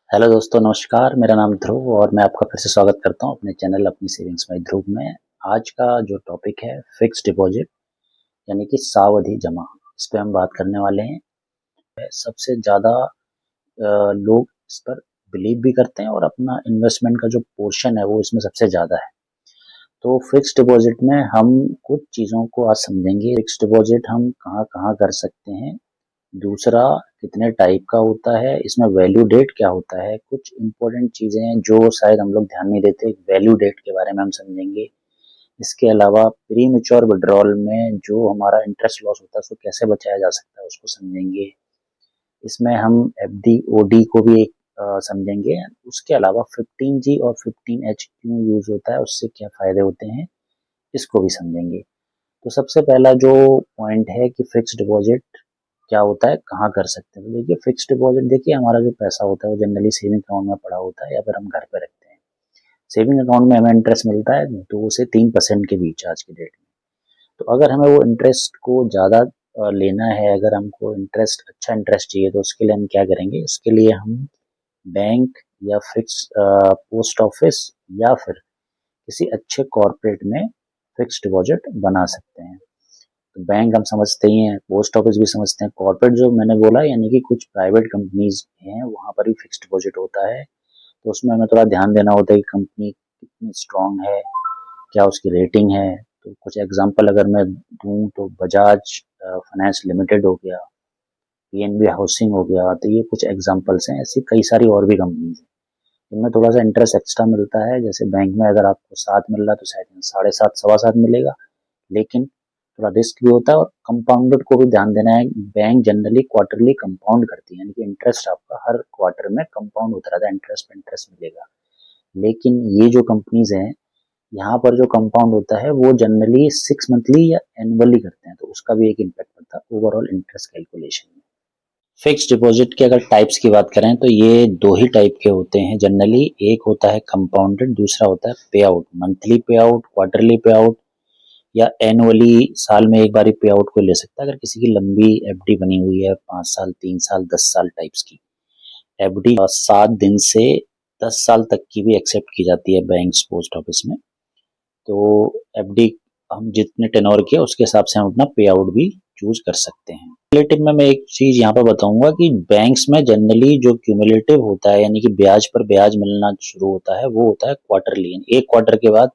Hello दोस्तों, नमस्कार। मेरा नाम ध्रुव और मैं आपका फिर से स्वागत करता हूं अपने चैनल अपनी सेविंग्स बाय ध्रुव में। आज का जो टॉपिक है फिक्स्ड डिपॉजिट यानी कि सावधि जमा, इस पे हम बात करने वाले हैं। सबसे ज़्यादा लोग इस पर बिलीव भी करते हैं और अपना इन्वेस्टमेंट का जो पोर्शन है वो इसमें सबसे ज़्यादा है। तो फिक्स्ड डिपॉजिट में हम कुछ चीज़ों को आज समझेंगे। फिक्स्ड डिपॉजिट हम कहाँ-कहाँ कर सकते हैं, दूसरा कितने टाइप का होता है, इसमें वैल्यू डेट क्या होता है, कुछ इंपॉर्टेंट चीज़ें हैं जो शायद हम लोग ध्यान नहीं देते, वैल्यू डेट के बारे में हम समझेंगे। इसके अलावा प्री मैच्योर विड्रॉल में जो हमारा इंटरेस्ट लॉस होता है उसको कैसे बचाया जा सकता है उसको समझेंगे। इसमें हम एफडी ओडी को भी एक समझेंगे। उसके अलावा 15G और 15H क्यों यूज होता है, उससे क्या फायदे होते हैं, इसको भी समझेंगे। तो सबसे पहला जो पॉइंट है कि फिक्स्ड डिपॉजिट क्या होता है, कहाँ कर सकते हैं। तो देखिए फिक्स्ड डिपॉजिट, देखिए हमारा जो पैसा होता है वो जनरली सेविंग अकाउंट में पड़ा होता है या फिर हम घर पे रखते हैं। सेविंग अकाउंट में हमें इंटरेस्ट मिलता है 2 से 3% के बीच आज की डेट में। तो अगर हमें वो इंटरेस्ट को ज़्यादा लेना है, अगर हमको इंटरेस्ट अच्छा इंटरेस्ट चाहिए, तो उसके लिए हम क्या करेंगे, इसके लिए हम बैंक या फिक्स पोस्ट ऑफिस या फिर किसी अच्छे कॉरपोरेट में फिक्स्ड डिपॉजिट बना सकते हैं। तो बैंक हम समझते ही हैं, पोस्ट ऑफिस भी समझते हैं, कॉर्पोरेट जो मैंने बोला यानी कि कुछ प्राइवेट कंपनीज हैं वहाँ पर भी फिक्स्ड डिपॉजिट होता है। तो उसमें हमें थोड़ा ध्यान देना होता है कि कंपनी कितनी स्ट्रांग है, क्या उसकी रेटिंग है। तो कुछ एग्जांपल अगर मैं दूं तो बजाज फाइनेंस लिमिटेड हो गया, पीएनबी हाउसिंग हो गया, तो ये कुछ एग्जांपल्स हैं। ऐसी कई सारी और भी कंपनीज हैं इनमें थोड़ा सा इंटरेस्ट एक्स्ट्रा मिलता है। जैसे बैंक में अगर आपको 7 मिल रहा है तो शायद 7.5 7.25 मिलेगा, लेकिन थोड़ा रिस्क भी होता है। और कंपाउंडेड को भी ध्यान देना है। बैंक जनरली क्वार्टरली कंपाउंड करती है यानी कि इंटरेस्ट आपका हर क्वार्टर में कंपाउंड होता रहता है, इंटरेस्ट पे इंटरेस्ट मिलेगा। लेकिन ये जो कंपनीज हैं, यहाँ पर जो कंपाउंड होता है वो जनरली 6 मंथली या एनुअली करते हैं, तो उसका भी एक इम्पैक्ट पड़ता है ओवरऑल इंटरेस्ट कैलकुलेशन में। फिक्स्ड डिपॉजिट के अगर टाइप्स की बात करें तो ये दो ही टाइप के होते हैं जनरली। एक होता है कंपाउंडेड, दूसरा होता है पे आउट, मंथली पे आउट, क्वार्टरली पे आउट या एनुअली साल में एक बार ही पे आउट को ले सकता है। अगर किसी की लंबी एफडी बनी हुई है 5 साल, 3 साल, 10 साल टाइप्स की एफडी, 7 दिन से 10 साल तक की भी एक्सेप्ट की जाती है बैंक पोस्ट ऑफिस में। तो एफडी हम जितने टेनोर के उसके हिसाब से हम अपना पे आउट भी चूज कर सकते हैं। क्यूमुलेटिव में मैं एक चीज यहाँ पर बताऊंगा कि बैंक्स में जनरली जो क्यूमुलेटिव होता है यानी कि ब्याज पर ब्याज मिलना शुरू होता है वो होता है क्वार्टरली, यानी एक क्वार्टर के बाद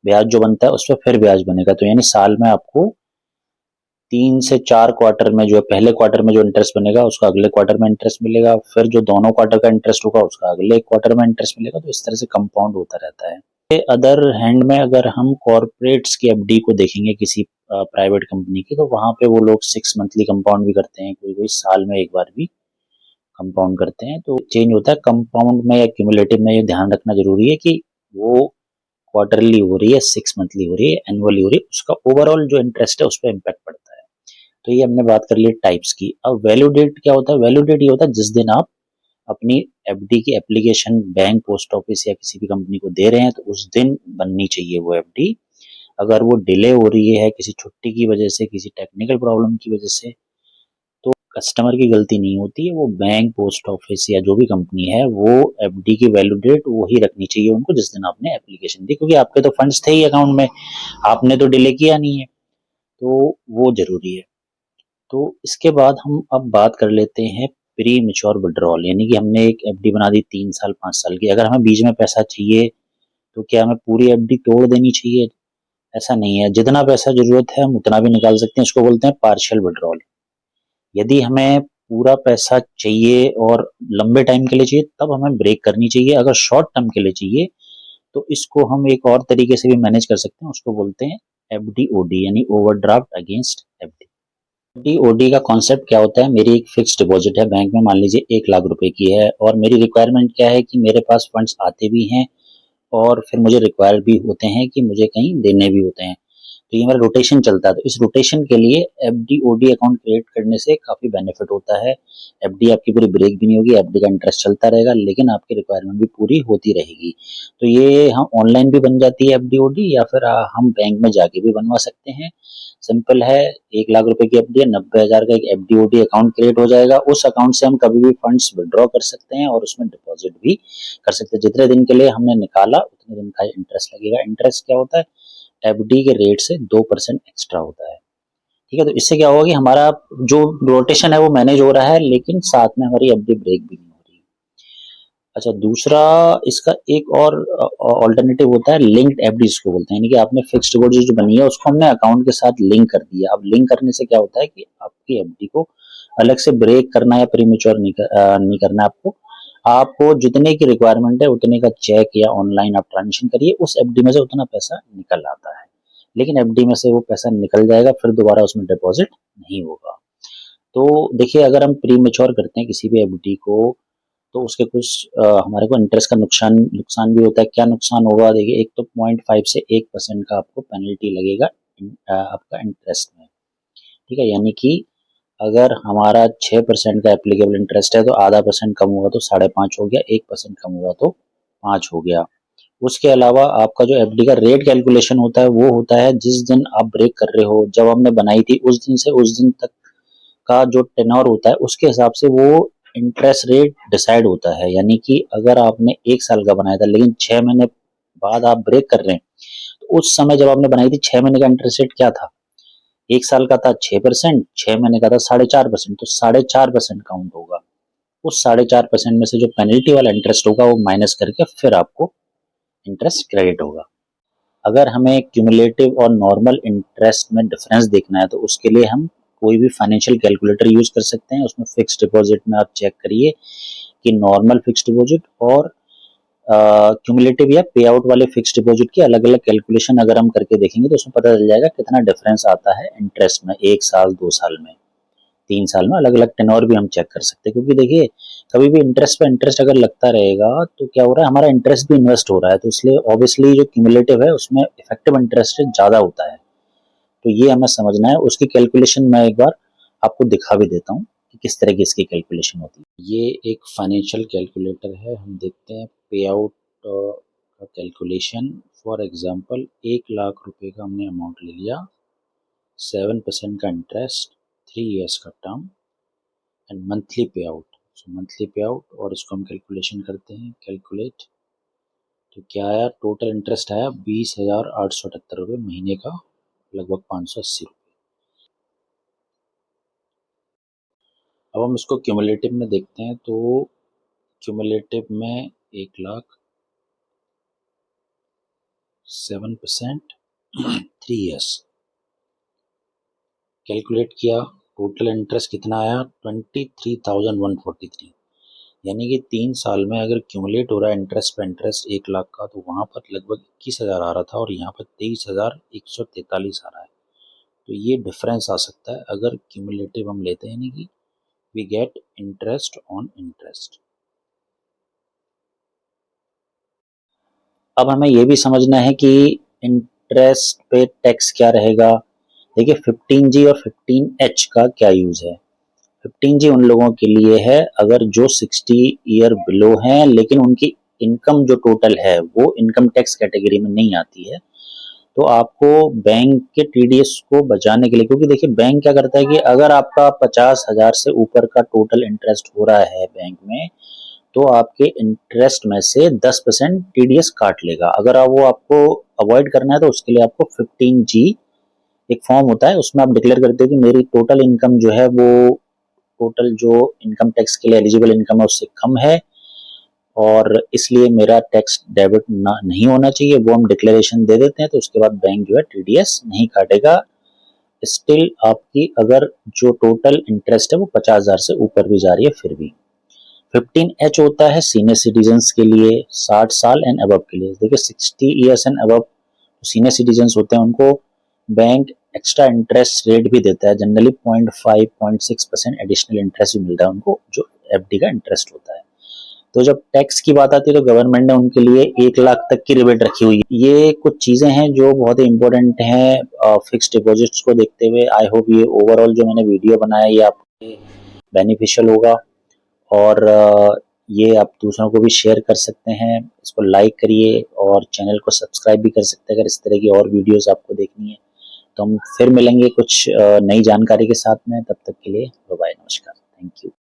ब्याज जो बनता है उस पर फिर ब्याज बनेगा। तो यानी साल में आपको 3 से 4 क्वार्टर में जो है, पहले क्वार्टर में जो इंटरेस्ट बनेगा उसका अगले क्वार्टर में इंटरेस्ट मिलेगा, फिर जो दोनों क्वार्टर का इंटरेस्ट होगा उसका अगले क्वार्टर में इंटरेस्ट मिलेगा। तो इस तरह से कंपाउंड होता रहता है। अदर हैंड में अगर हम कॉर्पोरेट्स की एफडी को देखेंगे किसी प्राइवेट कंपनी की, तो वहां पे वो लोग 6 मंथली कंपाउंड भी करते हैं, कोई कोई साल में एक बार भी कंपाउंड करते हैं। तो चेंज होता है कंपाउंड में या क्यूमुलेटिव में। ये ध्यान रखना जरूरी है कि वो क्वार्टरली हो रही है, 6 मंथली हो रही है, एनुअली हो रही है, उसका ओवरऑल जो इंटरेस्ट है उस पर इम्पैक्ट पड़ता है। तो ये हमने बात कर ली टाइप्स की। अब वैल्यू डेट क्या होता है? वैल्यू डेट ये होता है जिस दिन आप अपनी एफडी की एप्लीकेशन बैंक, पोस्ट ऑफिस या किसी भी कंपनी को दे रहे हैं, तो उस दिन बननी चाहिए वो एफडी। अगर वो डिले हो रही है किसी छुट्टी की वजह से, किसी टेक्निकल प्रॉब्लम की वजह से, तो कस्टमर की गलती नहीं होती है, वो बैंक, पोस्ट ऑफिस या जो भी कंपनी है वो एफडी की वैल्यू डेट वो ही रखनी चाहिए उनको जिस दिन आपने एप्लीकेशन दी, क्योंकि आपके तो फंड्स थे ही अकाउंट में, आपने तो डिले किया नहीं है। तो वो जरूरी है। तो इसके बाद हम अब बात कर लेते हैं प्री मैच्योर विड्रॉल, यानी कि हमने एक एफडी बना दी 3 साल 5 साल की। अगर हमें बीच में पैसा चाहिए तो क्या हमें पूरी एफडी तोड़ देनी चाहिए? ऐसा नहीं है, जितना पैसा जरूरत है हम उतना भी निकाल सकते हैं, इसको बोलते हैं पार्शियल विड्रॉल। यदि हमें पूरा पैसा चाहिए और लंबे टाइम के लिए चाहिए तब हमें ब्रेक करनी चाहिए। अगर शॉर्ट टर्म के लिए चाहिए तो इसको हम एक और तरीके से भी मैनेज कर सकते हैं, उसको बोलते हैं एफडी ओडी यानी overdraft against FD. FD OD का कॉन्सेप्ट क्या होता है? मेरी एक फिक्स डिपॉजिट है बैंक में, मान लीजिए 1 लाख रुपए की है, और मेरी रिक्वायरमेंट क्या है कि मेरे पास फंड्स आते भी हैं और फिर मुझे रिक्वायर भी होते हैं कि मुझे कहीं देने भी होते हैं। तो ये मेरा रोटेशन चलता है। तो इस रोटेशन के लिए एफडी ओडी अकाउंट क्रिएट करने से काफी बेनिफिट होता है। एफडी आपकी पूरी ब्रेक भी नहीं होगी, एफडी का इंटरेस्ट चलता रहेगा, लेकिन आपकी रिक्वायरमेंट भी पूरी होती रहेगी। तो ये हम ऑनलाइन भी बन जाती है एफडी ओडी, या फिर हम बैंक में जाके भी बनवा सकते हैं। सिंपल है, 1 लाख रुपए की एफडी है, 90,000 का एक एफडी ओडी अकाउंट क्रिएट हो जाएगा। उस अकाउंट से हम कभी भी फंड्स विड्रॉ कर सकते हैं और उसमें डिपॉजिट भी कर सकते हैं। जितने दिन के लिए हमने निकाला उतने दिन का इंटरेस्ट लगेगा। इंटरेस्ट क्या होता है? एफडी के रेट से 2% एक्स्ट्रा होता है। ठीक है, तो इससे क्या होगा कि हमारा जो रोटेशन है वो मैनेज हो रहा है, लेकिन साथ में हमारी एफडी ब्रेक भी नहीं हो रही। अच्छा, दूसरा इसका एक और ऑल्टरनेटिव होता है लिंक्ड एफडी, जिसको बोलते हैं। यानी कि आपने फिक्स्ड डिपॉजिट जो बनी है उसको हमने अकाउंट के साथ लिंक कर दिया। अब लिंक करने से क्या होता है कि आपकी एफडी को अलग से ब्रेक करना या प्रीमेच्योर नहीं करना है आपको। आपको जितने की रिक्वायरमेंट है उतने का चेक या ऑनलाइन आप ट्रांजेक्शन करिए, उस एफडी में से उतना पैसा निकल आता है। लेकिन एफडी में से वो पैसा निकल जाएगा, फिर दोबारा उसमें डिपॉजिट नहीं होगा। तो देखिए, अगर हम प्रीमेच्योर करते हैं किसी भी एफडी को, तो उसके कुछ हमारे को इंटरेस्ट का नुकसान नुकसान भी होता है। क्या नुकसान होगा? देखिए, एक तो 0.5 से 1% का आपको पेनल्टी लगेगा आपका इंटरेस्ट में। ठीक है, यानी कि अगर हमारा 6% का एप्लीकेबल इंटरेस्ट है तो आधा परसेंट कम हुआ तो 5.5 हो गया, 1% कम हुआ तो 5 हो गया। उसके अलावा आपका जो एफडी का रेट कैलकुलेशन होता है वो होता है जिस दिन आप ब्रेक कर रहे हो। जब हमने बनाई थी उस दिन से उस दिन तक का जो टेन्योर होता है उसके हिसाब से वो इंटरेस्ट रेट डिसाइड होता है। यानी कि अगर आपने 1 साल का बनाया था लेकिन 6 महीने बाद आप ब्रेक कर रहे हैं, तो उस समय जब आपने बनाई थी 6 महीने का इंटरेस्ट रेट क्या था? 1 साल का था 6%, 6 महीने का था 4.5%, तो 4.5% काउंट होगा। उस 4.5% में से जो पेनल्टी वाला इंटरेस्ट होगा वो माइनस करके फिर आपको इंटरेस्ट क्रेडिट होगा। अगर हमें क्यूमुलेटिव और नॉर्मल इंटरेस्ट में डिफरेंस देखना है तो उसके लिए हम कोई भी फाइनेंशियल कैलकुलेटर यूज कर सकते हैं। उसमें फिक्स्ड डिपॉजिट में आप चेक करिए कि नॉर्मल फिक्स्ड डिपॉजिट और क्यूमुलेटिव या पे आउट वाले फिक्स्ड डिपॉजिट की अलग अलग कैलकुलेशन अगर हम करके देखेंगे तो उसमें पता चल जाएगा कितना डिफरेंस आता है इंटरेस्ट में, 1 साल, 2 साल में, 3 साल में। अलग अलग टेनोर भी हम चेक कर सकते हैं, क्योंकि देखिए कभी भी इंटरेस्ट पे इंटरेस्ट अगर लगता रहेगा तो क्या हो रहा है, हमारा इंटरेस्ट भी इन्वेस्ट हो रहा है। तो इसलिए ऑब्वियसली जो क्यूमुलेटिव है उसमें इफेक्टिव इंटरेस्ट रेट ज्यादा होता है। तो ये हमें समझना है। उसकी कैलकुलेशन मैं एक बार आपको दिखा भी देता हूँ कि किस तरह की इसकी कैलकुलेशन होती है। ये एक फाइनेंशियल कैलकुलेटर है। हम देखते हैं पे आउट का कैलकुलेशन। फॉर एग्जांपल 1 लाख रुपए का हमने अमाउंट ले लिया, 7% का इंटरेस्ट, 3 years का टर्म एंड मंथली पे आउट। सो मंथली पे आउट, और इसको हम कैलकुलेशन करते हैं, कैलकुलेट। तो क्या आया? टोटल इंटरेस्ट आया 20,878 रुपये महीने का, लगभग 580 रुपये। अब हम इसको क्यूमुलेटिव में देखते हैं। तो क्यूमुलेटिव में 1 लाख, 7%, 3 years कैलकुलेट किया। टोटल इंटरेस्ट कितना आया? 23,143। यानी कि 3 साल में अगर क्यूमुलेट हो रहा है इंटरेस्ट पे इंटरेस्ट 1 लाख का, तो वहाँ पर लगभग 21,000 आ रहा था और यहाँ पर 23,143 आ रहा है। तो ये डिफरेंस आ सकता है अगर क्यूमुलेटिव हम लेते हैं, यानी कि we get interest on interest. अब हमें ये भी समझना है कि इंटरेस्ट पे टैक्स क्या रहेगा। देखिए 15G और 15H का क्या यूज है। 15G उन लोगों के लिए है अगर जो 60 ईयर बिलो हैं, लेकिन उनकी इनकम जो टोटल है वो इनकम टैक्स कैटेगरी में नहीं आती है। तो आपको बैंक के टीडीएस को बचाने के लिए, क्योंकि देखिए बैंक क्या करता है कि अगर आपका 50,000 से ऊपर का टोटल इंटरेस्ट हो रहा है बैंक में, तो आपके इंटरेस्ट में से 10% टीडीएस काट लेगा। अगर वो आपको अवॉइड करना है तो उसके लिए आपको 15G एक फॉर्म होता है, उसमें आप डिक्लेयर करते हो कि मेरी टोटल इनकम जो है वो टोटल जो इनकम टैक्स के लिए एलिजिबल इनकम है उससे कम है, और इसलिए मेरा टैक्स डेबिट नहीं होना चाहिए। वो हम डिक्लेरेशन दे देते हैं, तो उसके बाद बैंक जो है टीडीएस नहीं काटेगा। स्टिल आपकी अगर जो टोटल इंटरेस्ट है वो 50,000 से ऊपर भी जा रही है फिर भी। 15H होता है सीनियर सिटीजन्स के लिए, 60 साल एंड अबव के लिए। देखिए 60 years and above senior citizens होते हैं, उनको बैंक एक्स्ट्रा इंटरेस्ट रेट भी देता है। जनरली 0.5 0.6% एडिशनल इंटरेस्ट भी मिलता है उनको, जो एफडी का इंटरेस्ट होता है। तो जब टैक्स की बात आती है तो गवर्नमेंट ने उनके लिए 1 लाख तक की रिबेट रखी हुई है। ये कुछ चीजें हैं जो बहुत ही इंपॉर्टेंट हैं फिक्स डिपॉजिट्स को देखते हुए। आई होप ये ओवरऑल जो मैंने वीडियो बनाया ये आपके बेनिफिशियल होगा, और ये आप दूसरों को भी शेयर कर सकते हैं। इसको लाइक करिए और चैनल को सब्सक्राइब भी कर सकते हैं अगर इस तरह की और वीडियोस आपको देखनी है। तो हम फिर मिलेंगे कुछ नई जानकारी के साथ में, तब तक के लिए बाय बाय, नमस्कार, थैंक यू।